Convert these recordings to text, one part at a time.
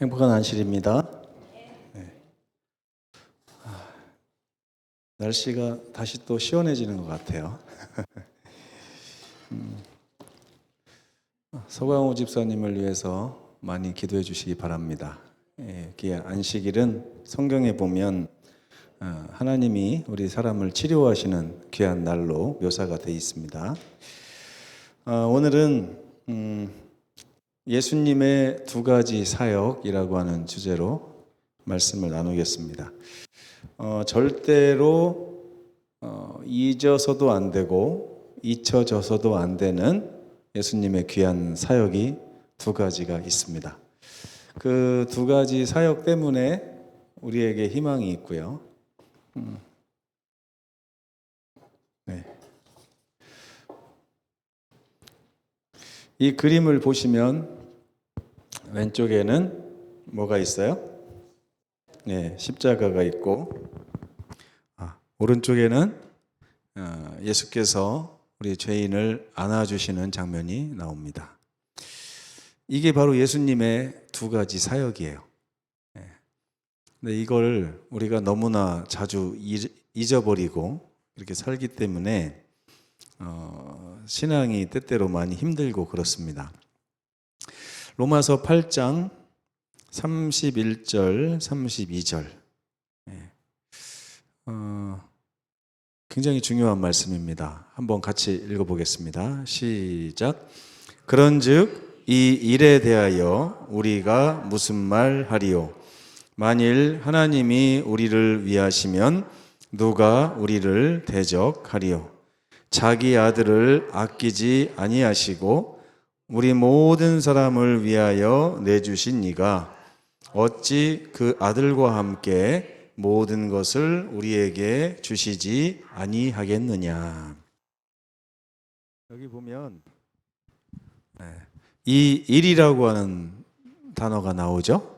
행복한 안실입니다. 네. 날씨가 다시 또 시원해지는 것 같아요. 서광호 집사님을 위해서 많이 기도해 주시기 바랍니다. 안식일은 성경에 보면 하나님이 우리 사람을 치료하시는 귀한 날로 묘사가 되어 있습니다. 오늘은 예수님의 두 가지 사역이라고 하는 주제로 말씀을 나누겠습니다. 절대로 잊어서도 안 되고 잊혀져서도 안 되는 예수님의 귀한 사역이 두 가지가 있습니다. 그 두 가지 사역 때문에 우리에게 희망이 있고요. 네. 이 그림을 보시면 왼쪽에는 뭐가 있어요? 네, 십자가가 있고 오른쪽에는 예수께서 우리 죄인을 안아주시는 장면이 나옵니다. 이게 바로 예수님의 두 가지 사역이에요. 근데 이걸 우리가 너무나 자주 잊어버리고 이렇게 살기 때문에 신앙이 때때로 많이 힘들고 그렇습니다. 로마서 8장 31절, 32절 굉장히 중요한 말씀입니다. 한번 같이 읽어보겠습니다. 시작. 그런즉 이 일에 대하여 우리가 무슨 말 하리요? 만일 하나님이 우리를 위하시면 누가 우리를 대적하리요? 자기 아들을 아끼지 아니하시고 우리 모든 사람을 위하여 내주신 이가 어찌 그 아들과 함께 모든 것을 우리에게 주시지 아니하겠느냐. 여기 보면 이 일이라고 하는 단어가 나오죠.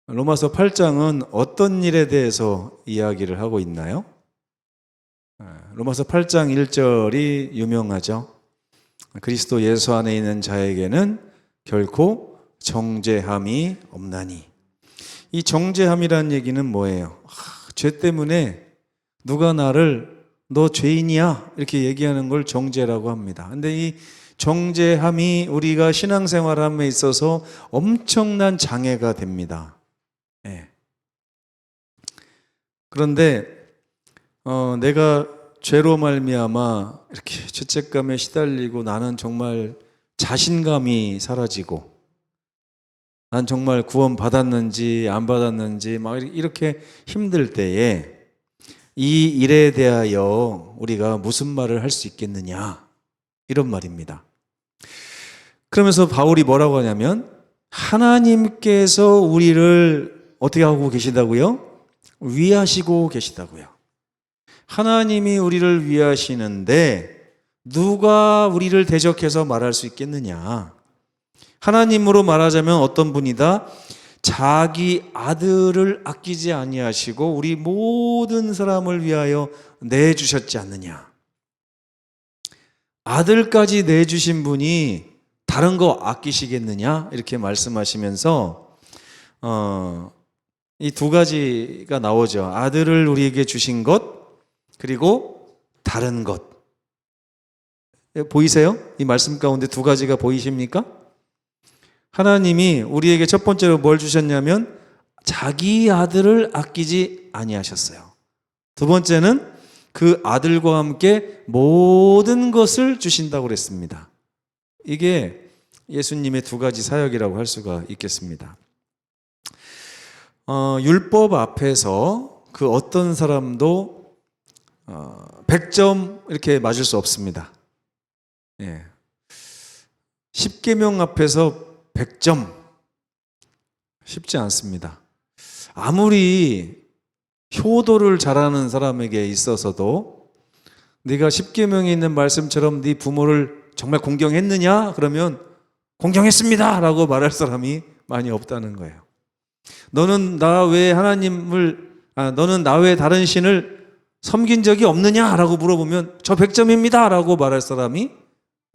로마서 8장은 어떤 일에 대해서 이야기를 하고 있나요? 로마서 8장 1절이 유명하죠. 그리스도 예수 안에 있는 자에게는 결코 정죄함이 없나니. 이 정죄함이라는 얘기는 뭐예요? 죄 때문에 누가 나를 너 죄인이야 이렇게 얘기하는 걸 정죄라고 합니다. 근데 이 정죄함이 우리가 신앙생활함에 있어서 엄청난 장애가 됩니다. 그런데 내가 죄로 말미암아 이렇게 죄책감에 시달리고 나는 정말 자신감이 사라지고 난 정말 구원 받았는지 안 받았는지 막 이렇게 힘들 때에 이 일에 대하여 우리가 무슨 말을 할 수 있겠느냐 이런 말입니다. 그러면서 바울이 뭐라고 하냐면 하나님께서 우리를 어떻게 하고 계시다고요? 위하시고 계시다고요. 하나님이 우리를 위하시는데 누가 우리를 대적해서 말할 수 있겠느냐? 하나님으로 말하자면 어떤 분이다? 자기 아들을 아끼지 아니하시고 우리 모든 사람을 위하여 내주셨지 않느냐? 아들까지 내주신 분이 다른 거 아끼시겠느냐? 이렇게 말씀하시면서 이 두 가지가 나오죠. 아들을 우리에게 주신 것 그리고 다른 것. 보이세요? 이 말씀 가운데 두 가지가 보이십니까? 하나님이 우리에게 첫 번째로 뭘 주셨냐면 자기 아들을 아끼지 아니하셨어요. 두 번째는 그 아들과 함께 모든 것을 주신다고 그랬습니다. 이게 예수님의 두 가지 사역이라고 할 수가 있겠습니다. 율법 앞에서 그 어떤 사람도 100점 이렇게 맞을 수 없습니다. 10계명 앞에서 100점 쉽지 않습니다. 아무리 효도를 잘하는 사람에게 있어서도 네가 10계명에 있는 말씀처럼 네 부모를 정말 공경했느냐? 그러면 공경했습니다 라고 말할 사람이 많이 없다는 거예요. 너는 나 외에 너는 나 외에 다른 신을 섬긴 적이 없느냐? 라고 물어보면 저 100점입니다 라고 말할 사람이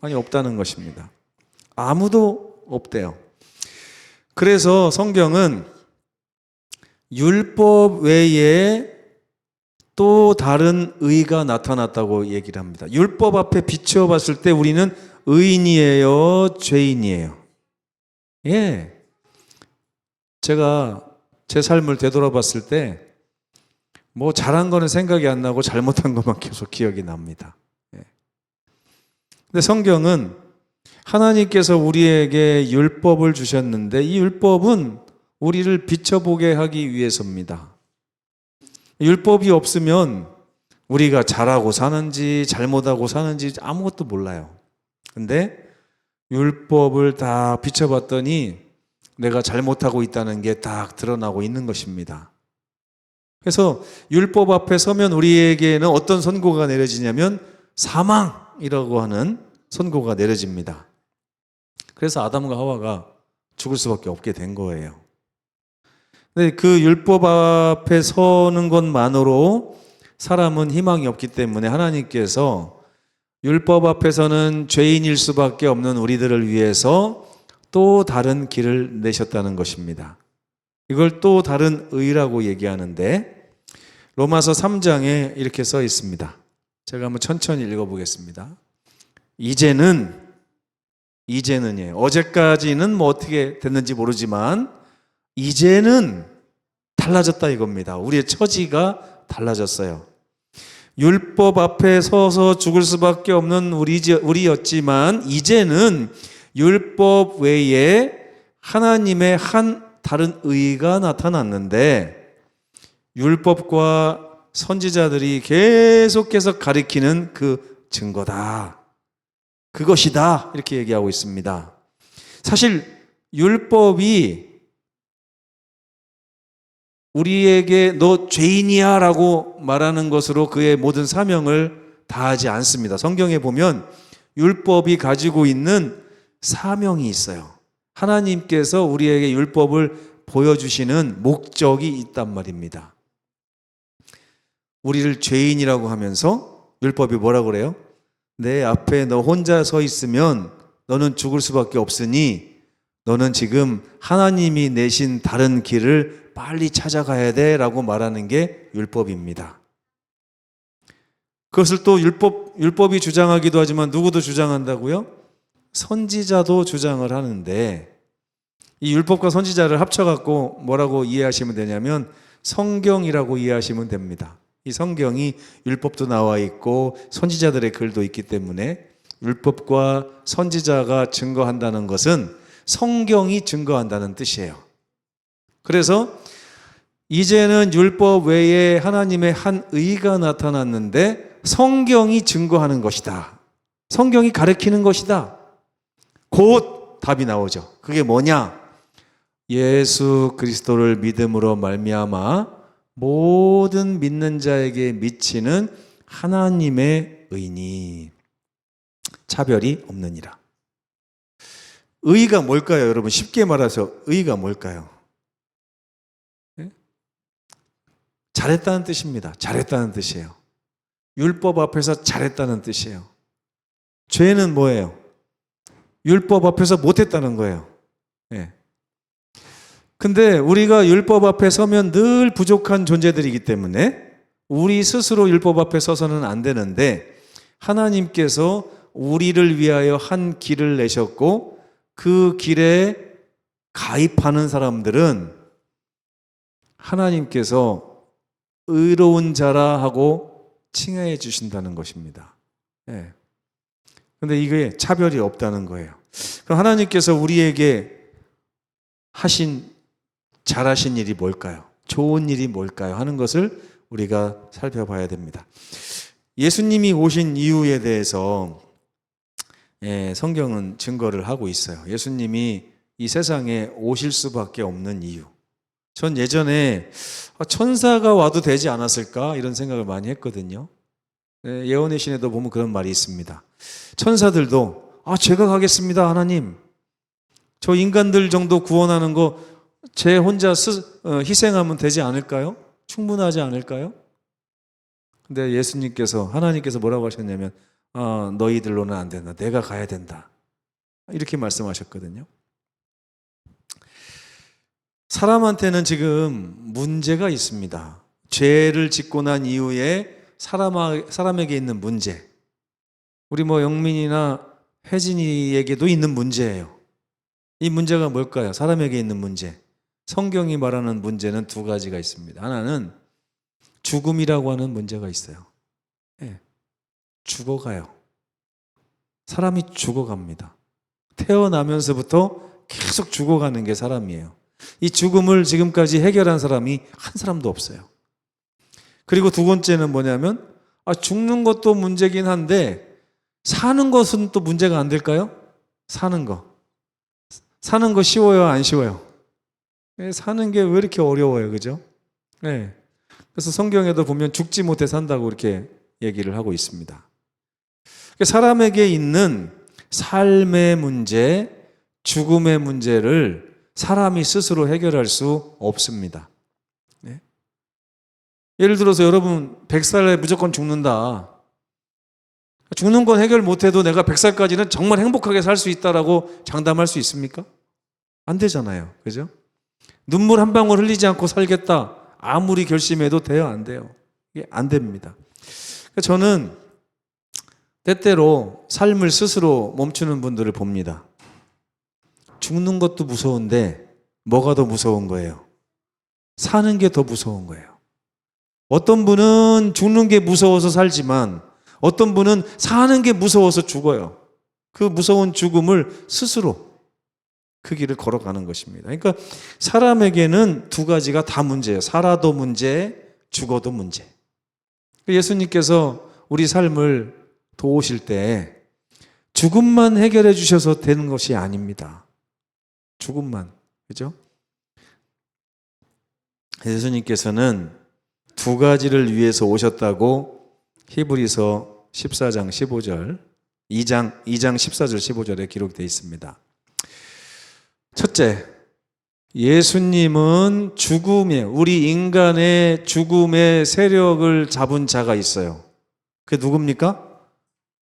아니, 없다는 것입니다. 아무도 없대요. 그래서 성경은 율법 외에 또 다른 의가 나타났다고 얘기를 합니다. 율법 앞에 비추어 봤을 때 우리는 의인이에요, 죄인이에요? 예. 제가 제 삶을 되돌아봤을 때 뭐 잘한 거는 생각이 안 나고 잘못한 것만 계속 기억이 납니다. 예. 근데 성경은 하나님께서 우리에게 율법을 주셨는데 이 율법은 우리를 비춰보게 하기 위해서입니다. 율법이 없으면 우리가 잘하고 사는지 잘못하고 사는지 아무것도 몰라요. 근데 율법을 다 비춰봤더니 내가 잘못하고 있다는 게 딱 드러나고 있는 것입니다. 그래서 율법 앞에 서면 우리에게는 어떤 선고가 내려지냐면 사망이라고 하는 선고가 내려집니다. 그래서 아담과 하와가 죽을 수밖에 없게 된 거예요. 근데 그 율법 앞에 서는 것만으로 사람은 희망이 없기 때문에 하나님께서 율법 앞에서는 죄인일 수밖에 없는 우리들을 위해서 또 다른 길을 내셨다는 것입니다. 이걸 또 다른 의라고 얘기하는데 로마서 3장에 이렇게 써 있습니다. 제가 한번 천천히 읽어보겠습니다. 이제는이에요. 어제까지는 뭐 어떻게 됐는지 모르지만 이제는 달라졌다 이겁니다. 우리의 처지가 달라졌어요. 율법 앞에 서서 죽을 수밖에 없는 우리였지만 이제는 율법 외에 하나님의 한 다른 의가 나타났는데 율법과 선지자들이 계속해서 가리키는 그 증거다. 그것이다. 이렇게 얘기하고 있습니다. 사실 율법이 우리에게 너 죄인이야 라고 말하는 것으로 그의 모든 사명을 다하지 않습니다. 성경에 보면 율법이 가지고 있는 사명이 있어요. 하나님께서 우리에게 율법을 보여주시는 목적이 있단 말입니다. 우리를 죄인이라고 하면서 율법이 뭐라고 그래요? 내 앞에 너 혼자 서 있으면 너는 죽을 수밖에 없으니 너는 지금 하나님이 내신 다른 길을 빨리 찾아가야 돼 라고 말하는 게 율법입니다. 그것을 또 율법이 주장하기도 하지만 누구도 주장한다고요? 선지자도 주장을 하는데 이 율법과 선지자를 합쳐갖고 뭐라고 이해하시면 되냐면 성경이라고 이해하시면 됩니다. 이 성경이 율법도 나와 있고 선지자들의 글도 있기 때문에 율법과 선지자가 증거한다는 것은 성경이 증거한다는 뜻이에요. 그래서 이제는 율법 외에 하나님의 한 의가 나타났는데 성경이 증거하는 것이다. 성경이 가르치는 것이다. 곧 답이 나오죠. 그게 뭐냐? 예수 그리스도를 믿음으로 말미암아 모든 믿는 자에게 미치는 하나님의 의니 차별이 없느니라. 의가 뭘까요, 여러분? 쉽게 말해서 의가 뭘까요? 네? 잘했다는 뜻입니다. 잘했다는 뜻이에요. 율법 앞에서 잘했다는 뜻이에요. 죄는 뭐예요? 율법 앞에서 못했다는 거예요. 네. 근데 우리가 율법 앞에 서면 늘 부족한 존재들이기 때문에 우리 스스로 율법 앞에 서서는 안 되는데 하나님께서 우리를 위하여 한 길을 내셨고 그 길에 가입하는 사람들은 하나님께서 의로운 자라 하고 칭해 주신다는 것입니다. 예. 근데 이게 차별이 없다는 거예요. 그럼 하나님께서 우리에게 잘하신 일이 뭘까요? 좋은 일이 뭘까요? 하는 것을 우리가 살펴봐야 됩니다. 예수님이 오신 이유에 대해서 성경은 증거를 하고 있어요. 예수님이 이 세상에 오실 수밖에 없는 이유. 전 예전에 천사가 와도 되지 않았을까 이런 생각을 많이 했거든요. 예언의 신에도 보면 그런 말이 있습니다. 천사들도 제가 가겠습니다 하나님. 저 인간들 정도 구원하는 거 제 혼자 희생하면 되지 않을까요? 충분하지 않을까요? 근데 하나님께서 뭐라고 하셨냐면 너희들로는 안 된다. 내가 가야 된다. 이렇게 말씀하셨거든요. 사람한테는 지금 문제가 있습니다. 죄를 짓고 난 이후에 사람에게 있는 문제. 우리 영민이나 혜진이에게도 있는 문제예요. 이 문제가 뭘까요? 사람에게 있는 문제. 성경이 말하는 문제는 두 가지가 있습니다. 하나는 죽음이라고 하는 문제가 있어요. 죽어가요. 사람이 죽어갑니다. 태어나면서부터 계속 죽어가는 게 사람이에요. 이 죽음을 지금까지 해결한 사람이 한 사람도 없어요. 그리고 두 번째는 뭐냐면 죽는 것도 문제긴 한데 사는 것은 또 문제가 안 될까요? 사는 거 쉬워요, 안 쉬워요? 사는 게 왜 이렇게 어려워요, 그죠? 그래서 성경에도 보면 죽지 못해 산다고 이렇게 얘기를 하고 있습니다. 사람에게 있는 삶의 문제, 죽음의 문제를 사람이 스스로 해결할 수 없습니다. 예를 들어서 여러분 100살에 무조건 죽는다. 죽는 건 해결 못해도 내가 100살까지는 정말 행복하게 살 수 있다라고 장담할 수 있습니까? 안 되잖아요. 그죠? 눈물 한 방울 흘리지 않고 살겠다. 아무리 결심해도 돼요? 안 돼요? 이게 안 됩니다. 저는 때때로 삶을 스스로 멈추는 분들을 봅니다. 죽는 것도 무서운데 뭐가 더 무서운 거예요? 사는 게 더 무서운 거예요. 어떤 분은 죽는 게 무서워서 살지만 어떤 분은 사는 게 무서워서 죽어요. 그 무서운 죽음을 스스로 그 길을 걸어가는 것입니다. 그러니까 사람에게는 두 가지가 다 문제예요. 살아도 문제, 죽어도 문제. 예수님께서 우리 삶을 도우실 때 죽음만 해결해 주셔서 되는 것이 아닙니다. 죽음만. 그죠? 예수님께서는 두 가지를 위해서 오셨다고 히브리서 14장 15절, 2장 14절 15절에 기록되어 있습니다. 첫째, 예수님은 우리 인간의 죽음의 세력을 잡은 자가 있어요. 그게 누굽니까?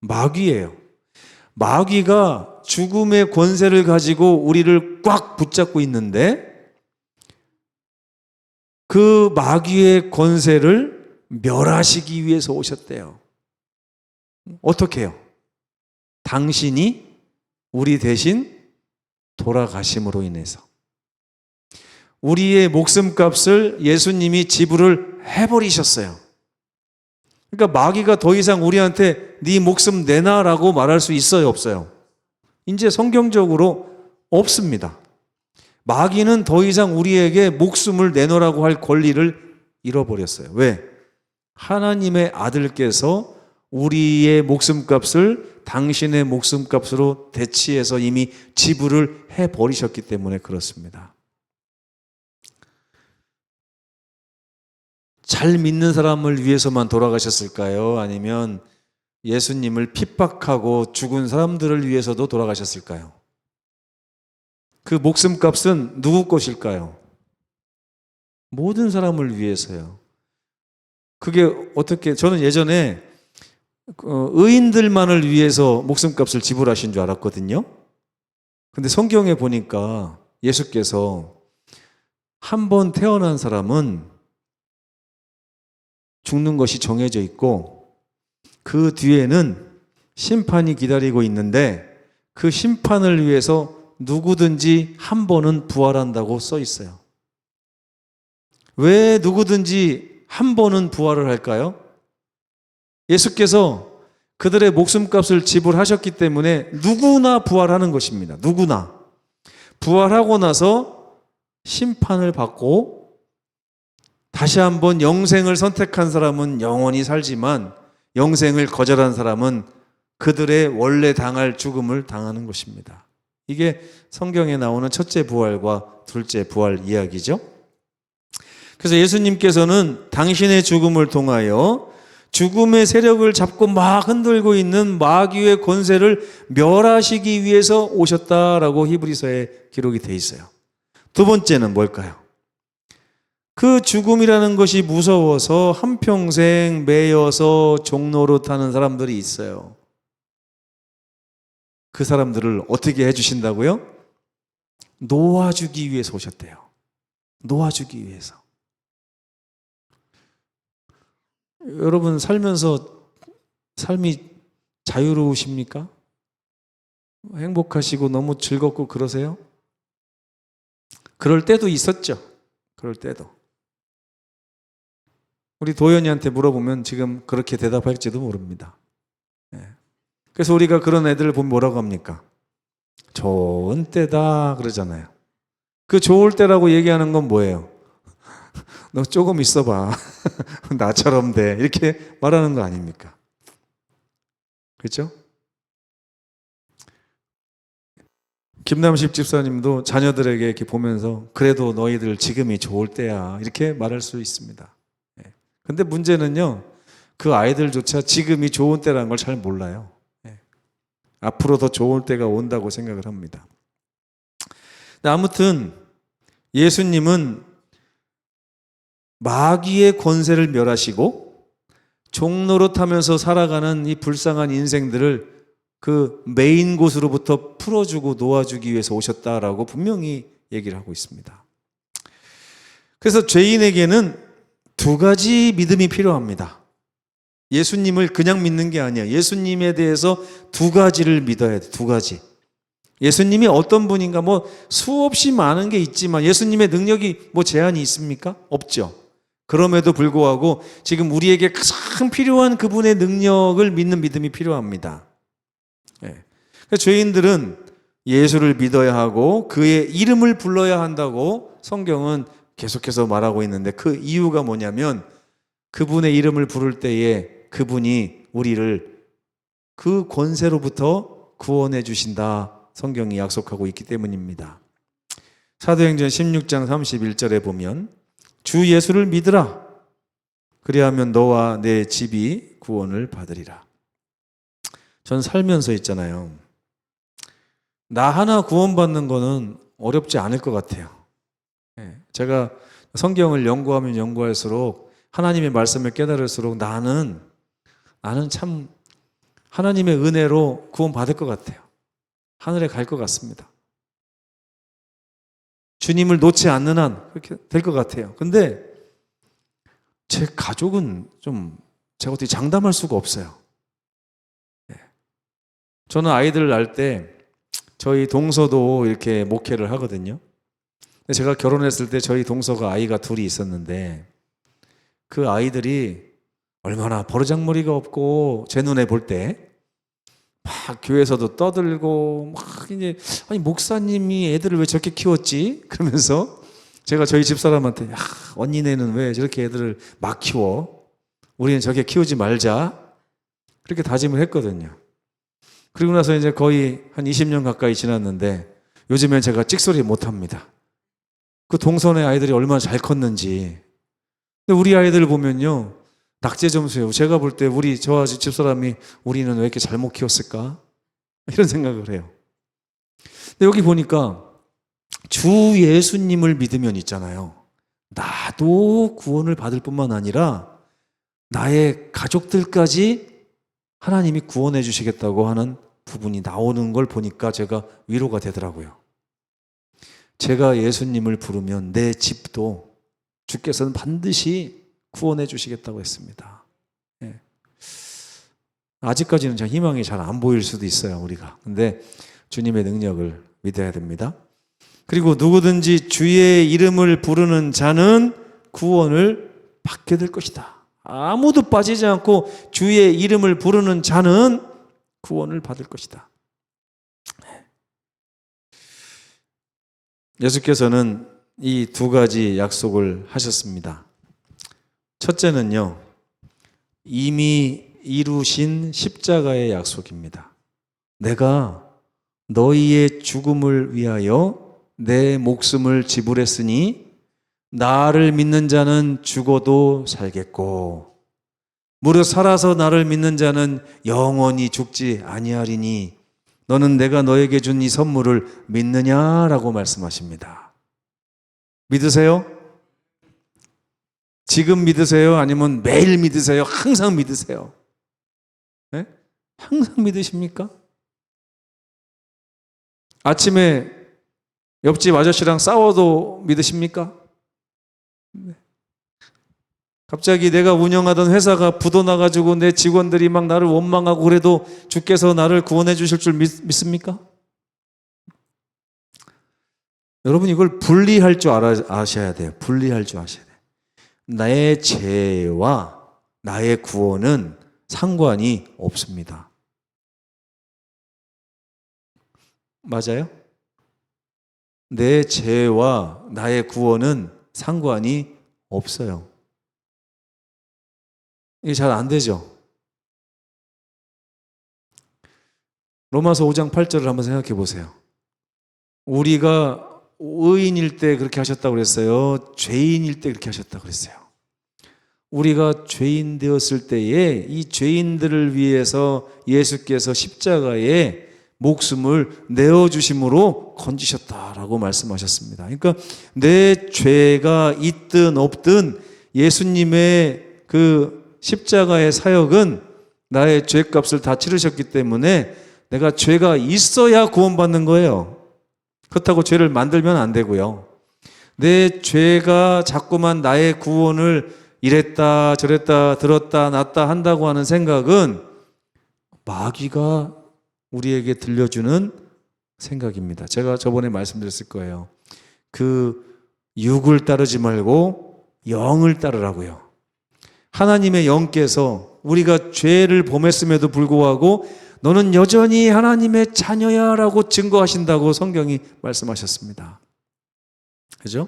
마귀예요. 마귀가 죽음의 권세를 가지고 우리를 꽉 붙잡고 있는데 그 마귀의 권세를 멸하시기 위해서 오셨대요. 어떻게 해요? 당신이 우리 대신 돌아가심으로 인해서 우리의 목숨값을 예수님이 지불을 해버리셨어요. 그러니까 마귀가 더 이상 우리한테 네 목숨 내놔라고 말할 수 있어요, 없어요? 이제 성경적으로 없습니다. 마귀는 더 이상 우리에게 목숨을 내놓으라고 할 권리를 잃어버렸어요. 왜? 하나님의 아들께서 우리의 목숨값을 당신의 목숨값으로 대치해서 이미 지불을 해버리셨기 때문에 그렇습니다. 잘 믿는 사람을 위해서만 돌아가셨을까요? 아니면 예수님을 핍박하고 죽은 사람들을 위해서도 돌아가셨을까요? 그 목숨값은 누구 것일까요? 모든 사람을 위해서요. 그게 어떻게, 저는 예전에 의인들만을 위해서 목숨값을 지불하신 줄 알았거든요. 근데 성경에 보니까 예수께서 한 번 태어난 사람은 죽는 것이 정해져 있고 그 뒤에는 심판이 기다리고 있는데 그 심판을 위해서 누구든지 한 번은 부활한다고 써 있어요. 왜 누구든지 한 번은 부활을 할까요? 예수께서 그들의 목숨값을 지불하셨기 때문에 누구나 부활하는 것입니다. 누구나. 부활하고 나서 심판을 받고 다시 한번 영생을 선택한 사람은 영원히 살지만 영생을 거절한 사람은 그들의 원래 당할 죽음을 당하는 것입니다. 이게 성경에 나오는 첫째 부활과 둘째 부활 이야기죠. 그래서 예수님께서는 당신의 죽음을 통하여 죽음의 세력을 잡고 막 흔들고 있는 마귀의 권세를 멸하시기 위해서 오셨다라고 히브리서에 기록이 돼 있어요. 두 번째는 뭘까요? 그 죽음이라는 것이 무서워서 한평생 매여서 종로로 타는 사람들이 있어요. 그 사람들을 어떻게 해주신다고요? 놓아주기 위해서 오셨대요. 놓아주기 위해서. 여러분 살면서 삶이 자유로우십니까? 행복하시고 너무 즐겁고 그러세요? 그럴 때도 있었죠. 그럴 때도. 우리 도연이한테 물어보면 지금 그렇게 대답할지도 모릅니다. 그래서 우리가 그런 애들을 보면 뭐라고 합니까? 좋은 때다 그러잖아요. 그 좋을 때라고 얘기하는 건 뭐예요? 너 조금 있어봐. 나처럼 돼. 이렇게 말하는 거 아닙니까? 그렇죠? 김남식 집사님도 자녀들에게 이렇게 보면서 그래도 너희들 지금이 좋을 때야 이렇게 말할 수 있습니다. 근데 문제는요, 그 아이들조차 지금이 좋은 때라는 걸 잘 몰라요. 앞으로 더 좋은 때가 온다고 생각을 합니다. 아무튼 예수님은 마귀의 권세를 멸하시고 종노릇하면서 살아가는 이 불쌍한 인생들을 그 메인 곳으로부터 풀어주고 놓아주기 위해서 오셨다라고 분명히 얘기를 하고 있습니다. 그래서 죄인에게는 두 가지 믿음이 필요합니다. 예수님을 그냥 믿는 게 아니에요. 예수님에 대해서 두 가지를 믿어야 돼. 두 가지. 예수님이 어떤 분인가 뭐 수없이 많은 게 있지만 예수님의 능력이 뭐 제한이 있습니까? 없죠. 그럼에도 불구하고 지금 우리에게 가장 필요한 그분의 능력을 믿는 믿음이 필요합니다. 죄인들은 예수를 믿어야 하고 그의 이름을 불러야 한다고 성경은 계속해서 말하고 있는데 그 이유가 뭐냐면 그분의 이름을 부를 때에 그분이 우리를 그 권세로부터 구원해 주신다. 성경이 약속하고 있기 때문입니다. 사도행전 16장 31절에 보면 주 예수를 믿으라. 그리하면 너와 내 집이 구원을 받으리라. 전 살면서 있잖아요. 나 하나 구원받는 거는 어렵지 않을 것 같아요. 제가 성경을 연구하면 연구할수록 하나님의 말씀을 깨달을수록 나는 참 하나님의 은혜로 구원받을 것 같아요. 하늘에 갈 것 같습니다. 주님을 놓지 않는 한 그렇게 될 것 같아요. 근데 제 가족은 좀 제가 어떻게 장담할 수가 없어요. 저는 아이들을 낳을 때 저희 동서도 이렇게 목회를 하거든요. 제가 결혼했을 때 저희 동서가 아이가 둘이 있었는데 그 아이들이 얼마나 버르장머리가 없고 제 눈에 볼 때 막 교회에서도 떠들고 막 이제 아니 목사님이 애들을 왜 저렇게 키웠지? 그러면서 제가 저희 집사람한테 야, 언니네는 왜 저렇게 애들을 막 키워? 우리는 저렇게 키우지 말자. 그렇게 다짐을 했거든요. 그리고 나서 이제 거의 한 20년 가까이 지났는데 요즘엔 제가 찍소리 못 합니다. 그 동선의 아이들이 얼마나 잘 컸는지. 근데 우리 아이들을 보면요. 낙제 점수예요. 제가 볼 때 저와 집사람이 우리는 왜 이렇게 잘못 키웠을까? 이런 생각을 해요. 근데 여기 보니까 주 예수님을 믿으면 있잖아요. 나도 구원을 받을 뿐만 아니라 나의 가족들까지 하나님이 구원해 주시겠다고 하는 부분이 나오는 걸 보니까 제가 위로가 되더라고요. 제가 예수님을 부르면 내 집도 주께서는 반드시 구원해 주시겠다고 했습니다. 아직까지는 참 희망이 잘 안 보일 수도 있어요, 우리가. 근데 주님의 능력을 믿어야 됩니다. 그리고 누구든지 주의 이름을 부르는 자는 구원을 받게 될 것이다. 아무도 빠지지 않고 주의 이름을 부르는 자는 구원을 받을 것이다. 예수께서는 이 두 가지 약속을 하셨습니다. 첫째는요, 이미 이루신 십자가의 약속입니다. 내가 너희의 죽음을 위하여 내 목숨을 지불했으니 나를 믿는 자는 죽어도 살겠고 무릇 살아서 나를 믿는 자는 영원히 죽지 아니하리니 너는 내가 너에게 준 이 선물을 믿느냐라고 말씀하십니다. 믿으세요? 지금 믿으세요? 아니면 매일 믿으세요? 항상 믿으세요? 네? 항상 믿으십니까? 아침에 옆집 아저씨랑 싸워도 믿으십니까? 갑자기 내가 운영하던 회사가 부도나가지고 내 직원들이 막 나를 원망하고 그래도 주께서 나를 구원해 주실 줄 믿습니까? 여러분 이걸 분리할 줄 아셔야 돼요. 분리할 줄 아셔야 돼요. 나의 죄와 나의 구원은 상관이 없습니다. 맞아요? 내 죄와 나의 구원은 상관이 없어요. 이게 잘 안 되죠? 로마서 5장 8절을 한번 생각해 보세요. 우리가 의인일 때 그렇게 하셨다고 그랬어요? 죄인일 때 그렇게 하셨다고 그랬어요? 우리가 죄인 되었을 때에 이 죄인들을 위해서 예수께서 십자가에 목숨을 내어주심으로 건지셨다라고 말씀하셨습니다. 그러니까 내 죄가 있든 없든 예수님의 그 십자가의 사역은 나의 죄값을 다 치르셨기 때문에 내가 죄가 있어야 구원받는 거예요. 그렇다고 죄를 만들면 안 되고요. 내 죄가 자꾸만 나의 구원을 이랬다 저랬다 들었다 놨다 한다고 하는 생각은 마귀가 우리에게 들려주는 생각입니다. 제가 저번에 말씀드렸을 거예요. 그 육을 따르지 말고 영을 따르라고요. 하나님의 영께서 우리가 죄를 범했음에도 불구하고 너는 여전히 하나님의 자녀야 라고 증거하신다고 성경이 말씀하셨습니다. 그죠?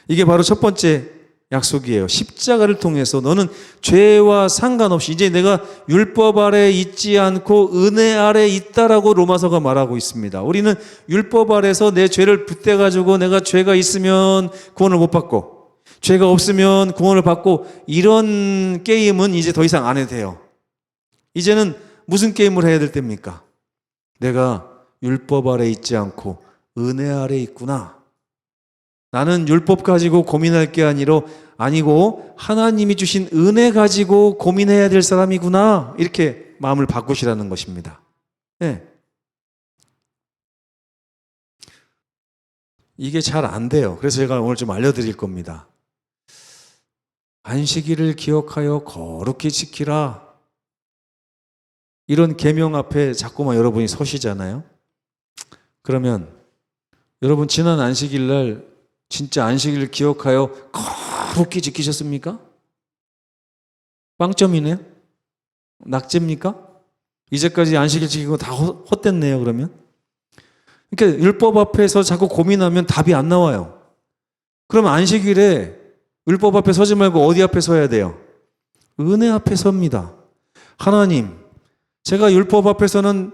이게 바로 첫 번째 약속이에요. 십자가를 통해서 너는 죄와 상관없이 이제 내가 율법 아래 있지 않고 은혜 아래 있다라고 로마서가 말하고 있습니다. 우리는 율법 아래서 내 죄를 빗대가지고 내가 죄가 있으면 구원을 못 받고 죄가 없으면 구원을 받고 이런 게임은 이제 더 이상 안 해도 돼요. 이제는 무슨 게임을 해야 될 때입니까? 내가 율법 아래 있지 않고 은혜 아래 있구나. 나는 율법 가지고 고민할 게 아니고 하나님이 주신 은혜 가지고 고민해야 될 사람이구나. 이렇게 마음을 바꾸시라는 것입니다. 네. 이게 잘 안 돼요. 그래서 제가 오늘 좀 알려드릴 겁니다. 안식일을 기억하여 거룩히 지키라. 이런 계명 앞에 자꾸만 여러분이 서시잖아요. 그러면 여러분 지난 안식일 날 진짜 안식일을 기억하여 거룩히 지키셨습니까? 빵점이네요? 낙제입니까? 이제까지 안식일 지키고 다 헛됐네요, 그러면? 그러니까 율법 앞에서 자꾸 고민하면 답이 안 나와요. 그럼 안식일에 율법 앞에 서지 말고 어디 앞에 서야 돼요? 은혜 앞에 섭니다. 하나님, 제가 율법 앞에서는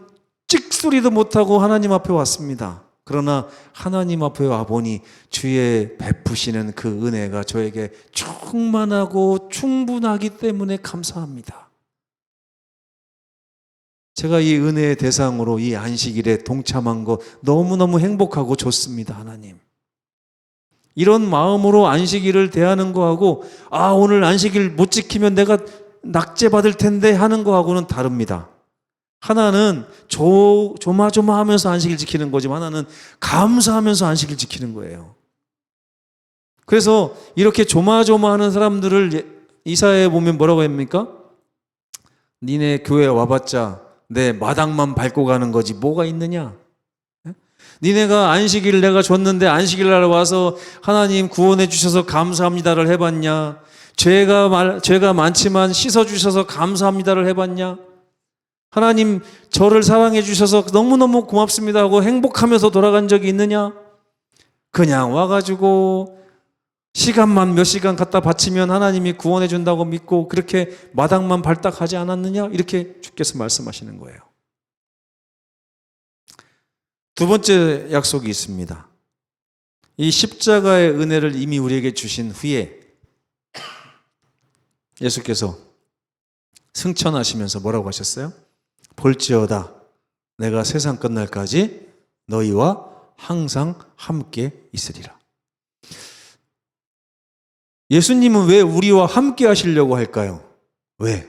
찍소리도 못하고 하나님 앞에 왔습니다. 그러나 하나님 앞에 와보니 주의 베푸시는 그 은혜가 저에게 충만하고 충분하기 때문에 감사합니다. 제가 이 은혜의 대상으로 이 안식일에 동참한 거 너무너무 행복하고 좋습니다, 하나님. 이런 마음으로 안식일을 대하는 거하고 오늘 안식일 못 지키면 내가 낙제받을 텐데 하는 거하고는 다릅니다. 하나는 조마조마하면서 안식일 지키는 거지만 하나는 감사하면서 안식일 지키는 거예요. 그래서 이렇게 조마조마하는 사람들을 이사야에 보면 뭐라고 합니까? 니네 교회 와봤자 내 마당만 밟고 가는 거지 뭐가 있느냐? 니네가 안식일 내가 줬는데 안식일 날 와서 하나님 구원해 주셔서 감사합니다를 해봤냐? 죄가 많지만 씻어주셔서 감사합니다를 해봤냐? 하나님 저를 사랑해 주셔서 너무너무 고맙습니다 하고 행복하면서 돌아간 적이 있느냐? 그냥 와가지고 시간만 몇 시간 갖다 바치면 하나님이 구원해 준다고 믿고 그렇게 마당만 발딱하지 않았느냐? 이렇게 주께서 말씀하시는 거예요. 두 번째 약속이 있습니다. 이 십자가의 은혜를 이미 우리에게 주신 후에 예수께서 승천하시면서 뭐라고 하셨어요? 볼지어다 내가 세상 끝날까지 너희와 항상 함께 있으리라. 예수님은 왜 우리와 함께 하시려고 할까요? 왜?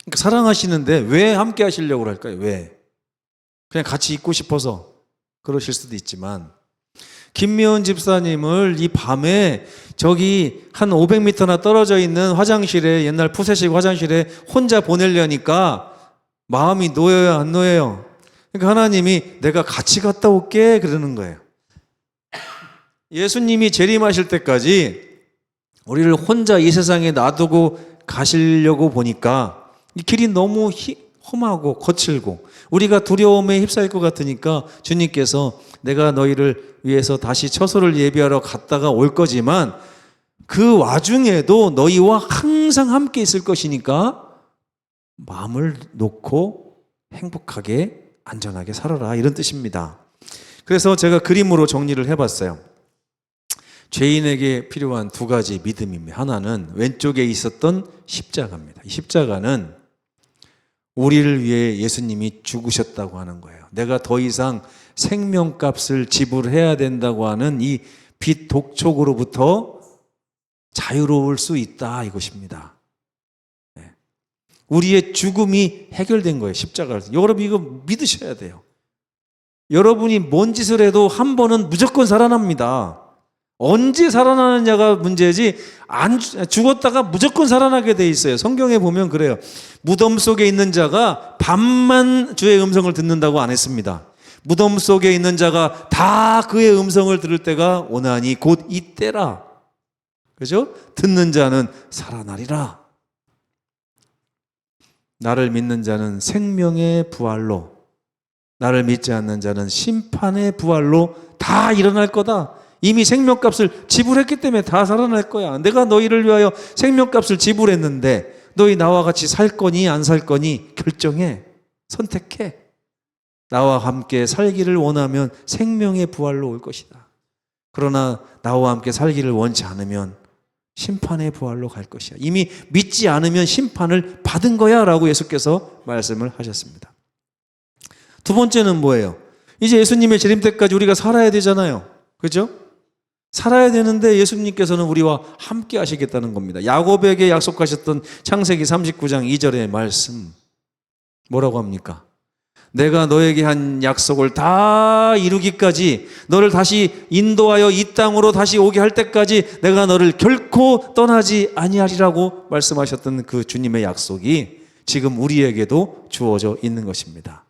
그러니까 사랑하시는데 왜 함께 하시려고 할까요? 왜? 그냥 같이 있고 싶어서 그러실 수도 있지만, 김미연 집사님을 이 밤에 저기 한 500m나 떨어져 있는 화장실에, 옛날 푸세식 화장실에 혼자 보내려니까 마음이 놓여요, 안 놓여요? 그러니까 하나님이 내가 같이 갔다 올게 그러는 거예요. 예수님이 재림하실 때까지 우리를 혼자 이 세상에 놔두고 가시려고 보니까 이 길이 너무 험하고 거칠고 우리가 두려움에 휩싸일 것 같으니까 주님께서 내가 너희를 위해서 다시 처소를 예비하러 갔다가 올 거지만 그 와중에도 너희와 항상 함께 있을 것이니까 마음을 놓고 행복하게 안전하게 살아라, 이런 뜻입니다. 그래서 제가 그림으로 정리를 해봤어요. 죄인에게 필요한 두 가지 믿음입니다. 하나는 왼쪽에 있었던 십자가입니다. 이 십자가는 우리를 위해 예수님이 죽으셨다고 하는 거예요. 내가 더 이상 생명값을 지불해야 된다고 하는 이 빛 독촉으로부터 자유로울 수 있다, 이것입니다. 우리의 죽음이 해결된 거예요, 십자가를. 여러분 이거 믿으셔야 돼요. 여러분이 뭔 짓을 해도 한 번은 무조건 살아납니다. 언제 살아나느냐가 문제지, 죽었다가 무조건 살아나게 돼 있어요. 성경에 보면 그래요. 무덤 속에 있는 자가 밤만 주의 음성을 듣는다고 안 했습니다. 무덤 속에 있는 자가 다 그의 음성을 들을 때가 오나니 곧 이때라. 그죠? 듣는 자는 살아나리라. 나를 믿는 자는 생명의 부활로, 나를 믿지 않는 자는 심판의 부활로 다 일어날 거다. 이미 생명값을 지불했기 때문에 다 살아날 거야. 내가 너희를 위하여 생명값을 지불했는데 너희 나와 같이 살 거니 안 살 거니 결정해. 선택해. 나와 함께 살기를 원하면 생명의 부활로 올 것이다. 그러나 나와 함께 살기를 원치 않으면 심판의 부활로 갈 것이야. 이미 믿지 않으면 심판을 받은 거야 라고 예수께서 말씀을 하셨습니다. 두 번째는 뭐예요? 이제 예수님의 재림 때까지 우리가 살아야 되잖아요. 그죠? 살아야 되는데 예수님께서는 우리와 함께 하시겠다는 겁니다. 야곱에게 약속하셨던 창세기 39장 2절의 말씀 뭐라고 합니까? 내가 너에게 한 약속을 다 이루기까지, 너를 다시 인도하여 이 땅으로 다시 오게 할 때까지 내가 너를 결코 떠나지 아니하리라고 말씀하셨던 그 주님의 약속이 지금 우리에게도 주어져 있는 것입니다.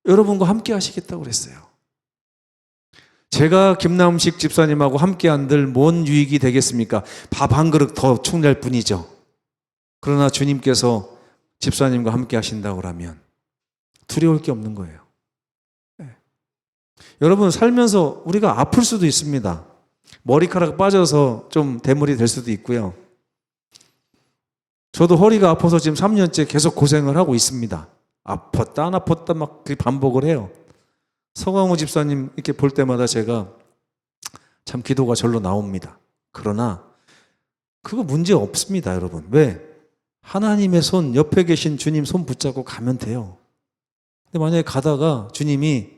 여러분과 함께 하시겠다고 그랬어요. 제가 김남식 집사님하고 함께 한들 뭔 유익이 되겠습니까? 밥 한 그릇 더 축낼 뿐이죠. 그러나 주님께서 집사님과 함께 하신다고 하면 두려울 게 없는 거예요. 네. 여러분 살면서 우리가 아플 수도 있습니다. 머리카락 빠져서 좀 대물이 될 수도 있고요. 저도 허리가 아파서 지금 3년째 계속 고생을 하고 있습니다. 아팠다 안 아팠다 막 반복을 해요. 서광호 집사님 이렇게 볼 때마다 제가 참 기도가 절로 나옵니다. 그러나 그거 문제 없습니다, 여러분. 왜? 하나님의 손, 옆에 계신 주님 손 붙잡고 가면 돼요. 근데 만약에 가다가 주님이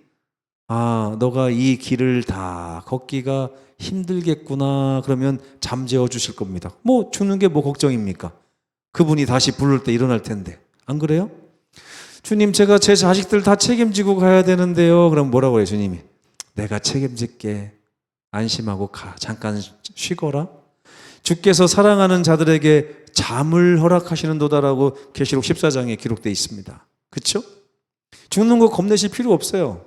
너가 이 길을 다 걷기가 힘들겠구나 그러면 잠재워 주실 겁니다. 뭐 죽는 게 뭐 걱정입니까? 그분이 다시 부를 때 일어날 텐데. 안 그래요? 주님 제가 제 자식들 다 책임지고 가야 되는데요. 그럼 뭐라고 해요 주님이? 내가 책임질게. 안심하고 가. 잠깐 쉬거라. 주께서 사랑하는 자들에게 잠을 허락하시는도다라고 계시록 14장에 기록되어 있습니다. 그렇죠? 죽는 거 겁내실 필요 없어요.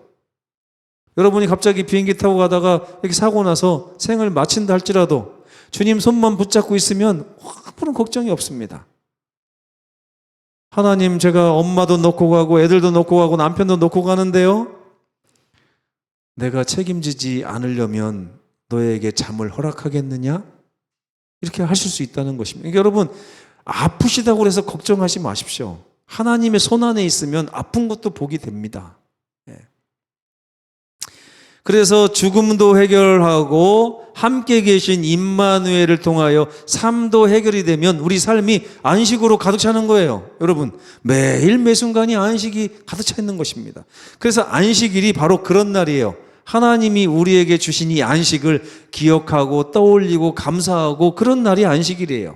여러분이 갑자기 비행기 타고 가다가 이렇게 사고 나서 생을 마친다 할지라도 주님 손만 붙잡고 있으면 아무런 걱정이 없습니다. 하나님 제가 엄마도 놓고 가고 애들도 놓고 가고 남편도 놓고 가는데요. 내가 책임지지 않으려면 너에게 잠을 허락하겠느냐? 이렇게 하실 수 있다는 것입니다. 그러니까 여러분 아프시다고 해서 걱정하지 마십시오. 하나님의 손 안에 있으면 아픈 것도 복이 됩니다. 그래서 죽음도 해결하고 함께 계신 임마누엘을 통하여 삶도 해결이 되면 우리 삶이 안식으로 가득 차는 거예요. 여러분 매일 매순간이 안식이 가득 차 있는 것입니다. 그래서 안식일이 바로 그런 날이에요. 하나님이 우리에게 주신 이 안식을 기억하고 떠올리고 감사하고 그런 날이 안식일이에요.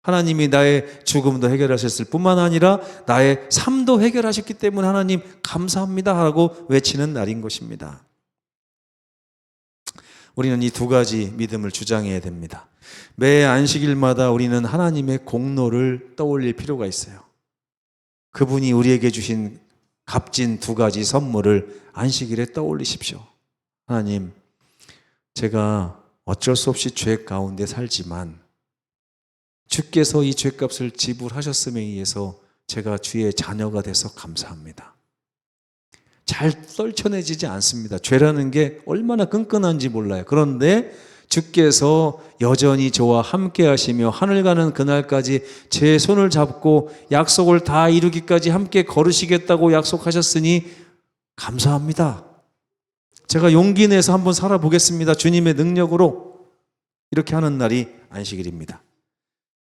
하나님이 나의 죽음도 해결하셨을 뿐만 아니라 나의 삶도 해결하셨기 때문에 하나님 감사합니다 하고 외치는 날인 것입니다. 우리는 이 두 가지 믿음을 주장해야 됩니다. 매 안식일마다 우리는 하나님의 공로를 떠올릴 필요가 있어요. 그분이 우리에게 주신 값진 두 가지 선물을 안식일에 떠올리십시오. 하나님, 제가 어쩔 수 없이 죄 가운데 살지만 주께서 이 죄값을 지불하셨음에 의해서 제가 주의 자녀가 돼서 감사합니다. 잘 떨쳐내지지 않습니다. 죄라는 게 얼마나 끈끈한지 몰라요. 그런데 주께서 여전히 저와 함께 하시며 하늘 가는 그날까지 제 손을 잡고 약속을 다 이루기까지 함께 걸으시겠다고 약속하셨으니 감사합니다. 제가 용기 내서 한번 살아보겠습니다. 주님의 능력으로. 이렇게 하는 날이 안식일입니다.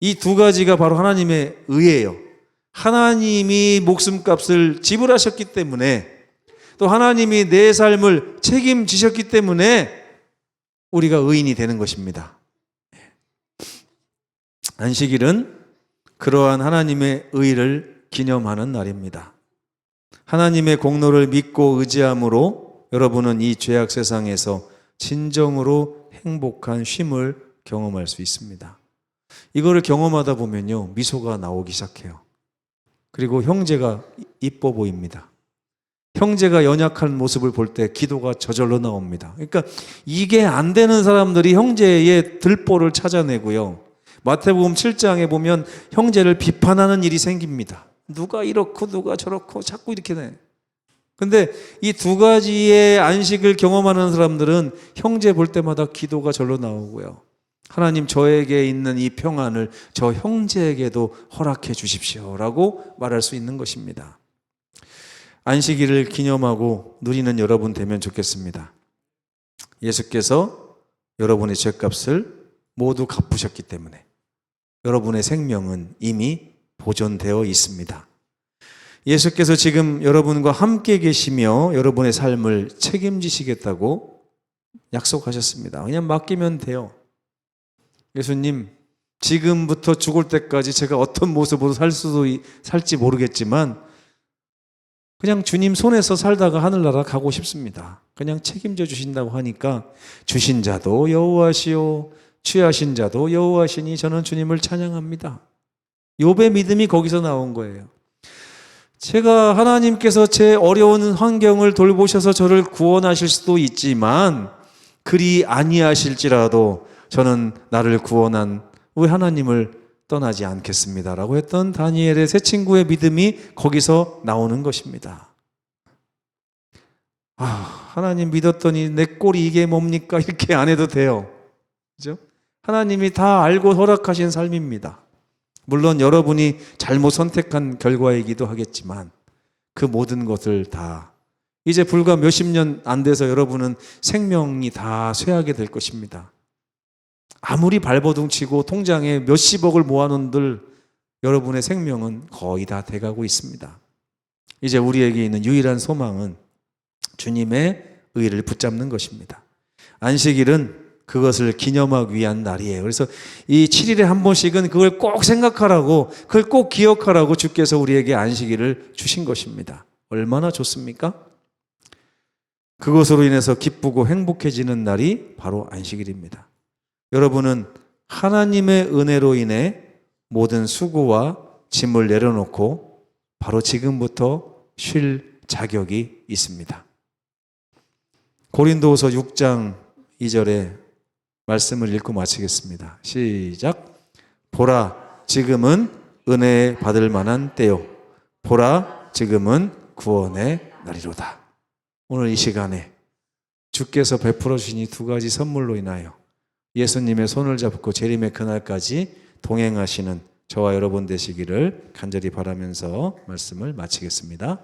이 두 가지가 바로 하나님의 의예요. 하나님이 목숨값을 지불하셨기 때문에, 또 하나님이 내 삶을 책임지셨기 때문에 우리가 의인이 되는 것입니다. 안식일은 그러한 하나님의 의를 기념하는 날입니다. 하나님의 공로를 믿고 의지함으로 여러분은 이 죄악 세상에서 진정으로 행복한 쉼을 경험할 수 있습니다. 이거를 경험하다 보면요, 미소가 나오기 시작해요. 그리고 형제가 이뻐 보입니다. 형제가 연약한 모습을 볼 때 기도가 저절로 나옵니다. 그러니까 이게 안 되는 사람들이 형제의 들보를 찾아내고요. 마태복음 7장에 보면 형제를 비판하는 일이 생깁니다. 누가 이렇고 누가 저렇고 자꾸 이렇게 돼. 근데 이 두 가지의 안식을 경험하는 사람들은 형제 볼 때마다 기도가 절로 나오고요. 하나님, 저에게 있는 이 평안을 저 형제에게도 허락해 주십시오라고 말할 수 있는 것입니다. 안식일을 기념하고 누리는 여러분 되면 좋겠습니다. 예수께서 여러분의 죄값을 모두 갚으셨기 때문에 여러분의 생명은 이미 보존되어 있습니다. 예수께서 지금 여러분과 함께 계시며 여러분의 삶을 책임지시겠다고 약속하셨습니다. 그냥 맡기면 돼요. 예수님, 지금부터 죽을 때까지 제가 어떤 모습으로 살지 모르겠지만 그냥 주님 손에서 살다가 하늘나라 가고 싶습니다. 그냥 책임져 주신다고 하니까 주신 자도 여호와시오 취하신 자도 여호와시니 저는 주님을 찬양합니다. 욥의 믿음이 거기서 나온 거예요. 제가 하나님께서 제 어려운 환경을 돌보셔서 저를 구원하실 수도 있지만 그리 아니하실지라도 저는 나를 구원한 우리 하나님을 떠나지 않겠습니다라고 했던 다니엘의 세 친구의 믿음이 거기서 나오는 것입니다. 하나님 믿었더니 내 꼴이 이게 뭡니까? 이렇게 안 해도 돼요. 그죠? 하나님이 다 알고 허락하신 삶입니다. 물론 여러분이 잘못 선택한 결과이기도 하겠지만 그 모든 것을 다 이제 불과 몇십 년 안 돼서 여러분은 생명이 다 쇠하게 될 것입니다. 아무리 발버둥 치고 통장에 몇십억을 모아놓은들 여러분의 생명은 거의 다 돼가고 있습니다. 이제 우리에게 있는 유일한 소망은 주님의 의를 붙잡는 것입니다. 안식일은 그것을 기념하기 위한 날이에요. 그래서 이 7일에 한 번씩은 그걸 꼭 생각하라고, 그걸 꼭 기억하라고 주께서 우리에게 안식일을 주신 것입니다. 얼마나 좋습니까? 그것으로 인해서 기쁘고 행복해지는 날이 바로 안식일입니다. 여러분은 하나님의 은혜로 인해 모든 수고와 짐을 내려놓고 바로 지금부터 쉴 자격이 있습니다. 고린도후서 6장 2절에 말씀을 읽고 마치겠습니다. 시작. 보라, 지금은 은혜 받을 만한 때요. 보라, 지금은 구원의 날이로다. 오늘 이 시간에 주께서 베풀어 주신 이 두 가지 선물로 인하여 예수님의 손을 잡고 재림의 그날까지 동행하시는 저와 여러분 되시기를 간절히 바라면서 말씀을 마치겠습니다.